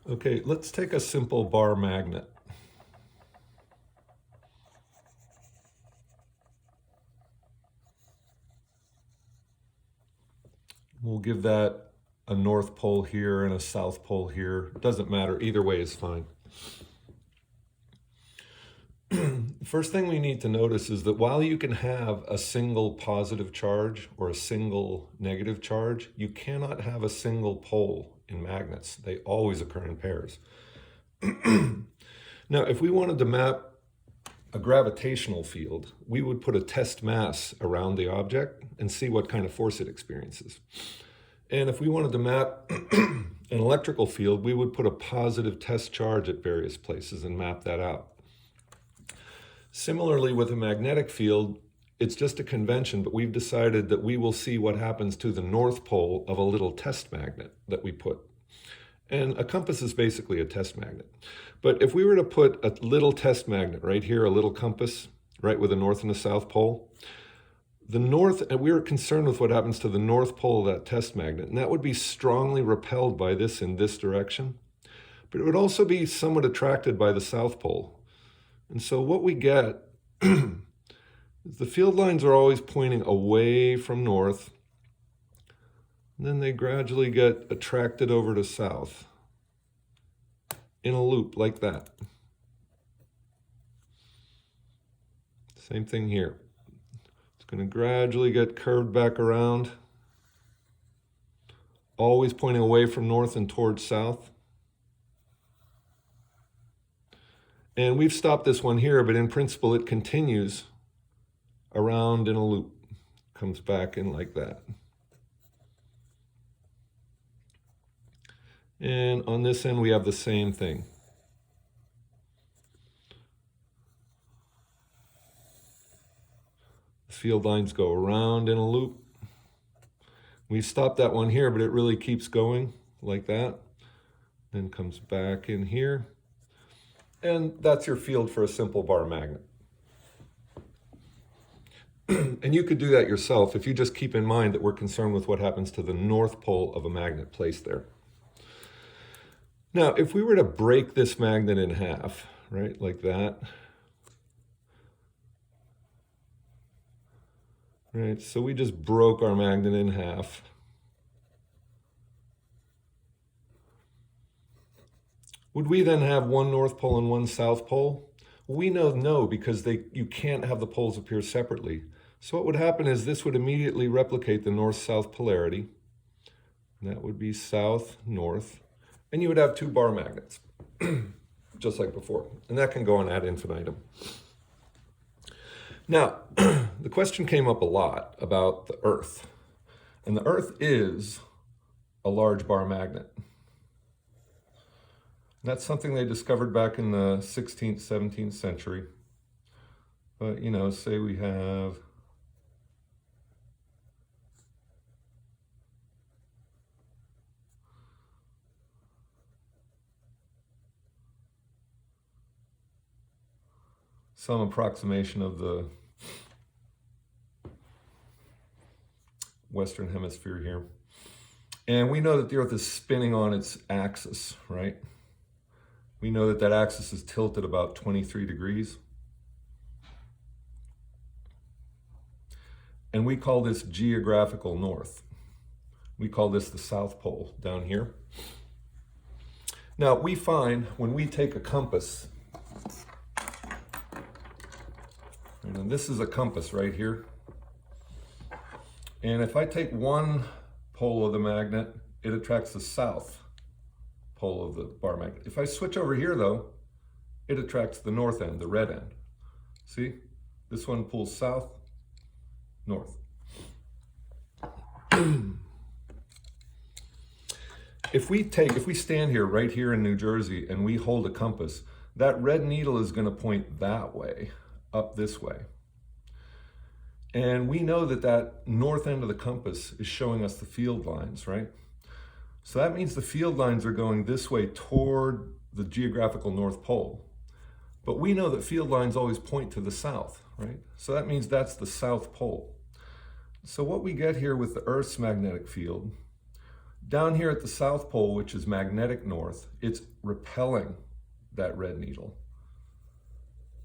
Okay, let's take a simple bar magnet. We'll give that a north pole here and a south pole here. Doesn't matter, either way is fine. First thing we need to notice is that while you can have a single positive charge or a single negative charge, you cannot have a single pole in magnets. They always occur in pairs. Now, if we wanted to map a gravitational field, we would put a test mass around the object and see what kind of force it experiences. And if we wanted to map an electrical field, we would put a positive test charge at various places and map that out. Similarly, with a magnetic field, it's just a convention, but we've decided that we will see what happens to the north pole of a little test magnet that we put. And a compass is basically a test magnet. But if we were to put a little test magnet right here, a little compass, right with a north and a south pole, the north, and we were concerned with what happens to the north pole of that test magnet, and that would be strongly repelled by this in this direction, but it would also be somewhat attracted by the south pole. And so what we get is the field lines are always pointing away from north, and then they gradually get attracted over to south in a loop like that. Same thing here. It's going to gradually get curved back around, always pointing away from north and towards south. And we've stopped this one here, but in principle it continues around in a loop, comes back in like that. And on this end we have the same thing. The field lines go around in a loop. We stopped that one here, but it really keeps going like that. Then comes back in here. And that's your field for a simple bar magnet. And you could do that yourself if you just keep in mind that we're concerned with what happens to the north pole of a magnet placed there. Now, if we were to break this magnet in half, right, like that, right, so we just broke our magnet in half. Would we then have one north pole and one south pole? We know no, because you can't have the poles appear separately. So what would happen is this would immediately replicate the north-south polarity. And that would be south-north. And you would have two bar magnets, just like before. And that can go on ad infinitum. Now, the question came up a lot about the Earth. And the Earth is a large bar magnet. That's something they discovered back in the 16th, 17th century. But, you know, say we have some approximation of the Western Hemisphere here. And we know that the Earth is spinning on its axis, right? We know that that axis is tilted about 23 degrees. And we call this geographical north. We call this the South Pole down here. Now, we find when we take a compass, and this is a compass right here. And if I take one pole of the magnet, it attracts the south pole of the bar magnet. If I switch over here though, it attracts the north end, the red end. See? This one pulls south, north. If we stand here, right here in New Jersey, and we hold a compass, that red needle is going to point that way, up this way. And we know that that north end of the compass is showing us the field lines, right? So that means the field lines are going this way toward the geographical North Pole. But we know that field lines always point to the south, right? So that means that's the South Pole. So what we get here with the Earth's magnetic field, Down here at the South Pole, which is magnetic north, it's repelling that red needle.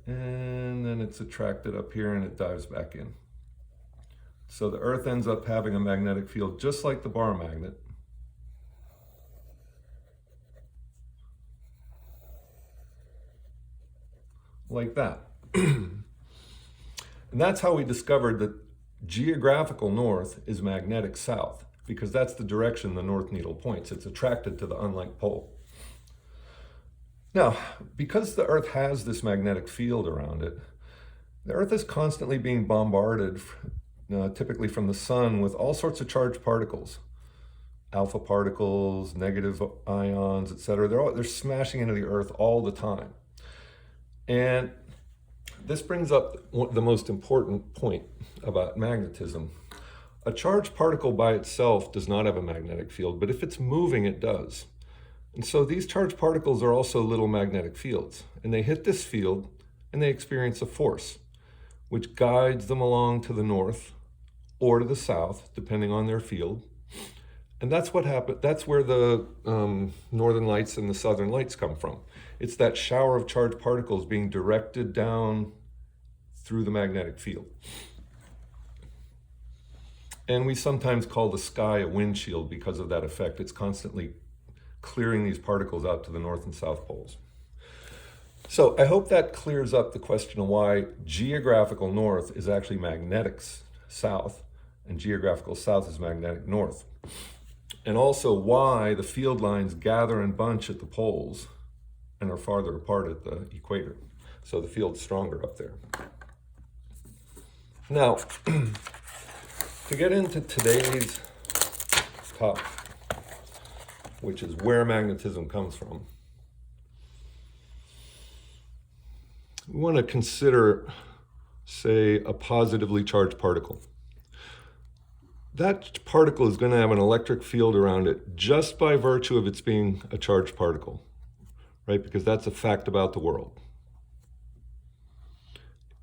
And then it's attracted up here and it dives back in. So the Earth ends up having a magnetic field just like the bar magnet. Like that. And that's how we discovered that geographical north is magnetic south, because that's the direction the North Needle points. It's attracted to the unlike pole. Now, because the Earth has this magnetic field around it, the Earth is constantly being bombarded, typically from the sun, with all sorts of charged particles. Alpha particles, negative ions, etc. They're smashing into the Earth all the time. And this brings up the most important point about magnetism. A charged particle by itself does not have a magnetic field, but if it's moving, it does. And so these charged particles are also little magnetic fields, and they hit this field and they experience a force, which guides them along to the north or to the south, depending on their field. And that's what happened. That's where the northern lights and the southern lights come from. It's that shower of charged particles being directed down through the magnetic field. And we sometimes call the sky a windshield because of that effect. It's constantly clearing these particles out to the north and south poles. So I hope that clears up the question of why geographical north is actually magnetic south and geographical south is magnetic north. And also why the field lines gather in bunch at the poles and are farther apart at the equator. So the field's stronger up there. Now, to get into today's topic, which is where magnetism comes from, we want to consider, say, a positively charged particle. That particle is going to have an electric field around it just by virtue of its being a charged particle, right? Because that's a fact about the world.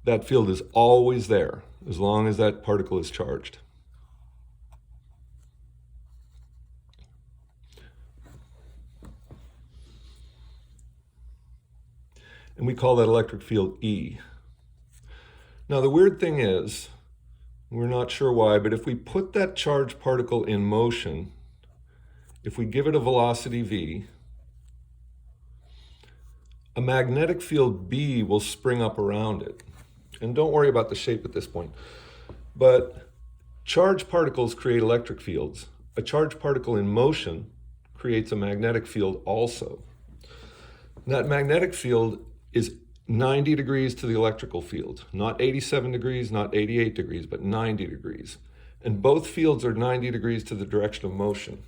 That field is always there as long as that particle is charged. And we call that electric field E. Now the weird thing is, we're not sure why, but if we put that charged particle in motion, if we give it a velocity v, a magnetic field B will spring up around it. And don't worry about the shape at this point. But charged particles create electric fields. A charged particle in motion creates a magnetic field also. And that magnetic field is 90 degrees to the electrical field, not 87 degrees, not 88 degrees, but 90 degrees. And both fields are 90 degrees to the direction of motion.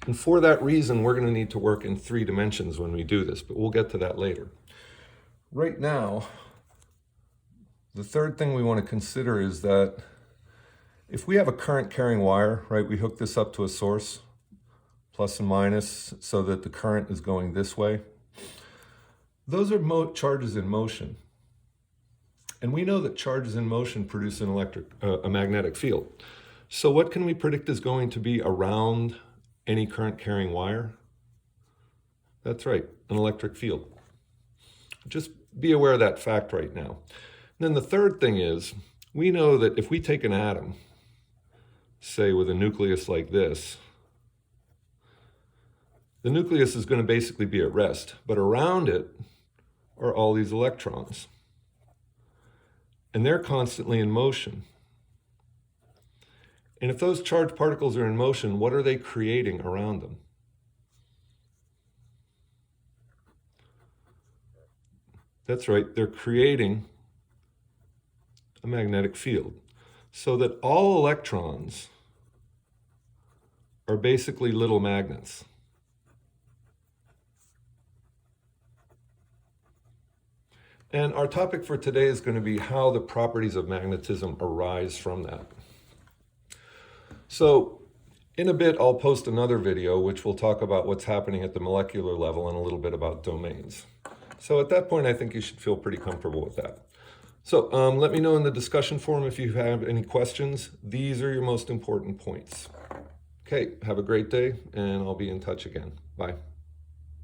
And for that reason, we're going to need to work in 3 dimensions when we do this, but we'll get to that later. Right now, the third thing we want to consider is that if we have a current carrying wire, right, we hook this up to a source, plus and minus, so that the current is going this way. Those are charges in motion. And we know that charges in motion produce an a magnetic field. So what can we predict is going to be around any current carrying wire? That's right, an electric field. Just be aware of that fact right now. And then the third thing is, we know that if we take an atom, say with a nucleus like this, the nucleus is going to basically be at rest, but around it are all these electrons. And they're constantly in motion. And if those charged particles are in motion, what are they creating around them? That's right, they're creating a magnetic field. So that all electrons are basically little magnets. And our topic for today is going to be how the properties of magnetism arise from that. So in a bit, I'll post another video which will talk about what's happening at the molecular level and a little bit about domains. So at that point, I think you should feel pretty comfortable with that. So let me know in the discussion forum if you have any questions. These are your most important points. Okay, have a great day, and I'll be in touch again. Bye.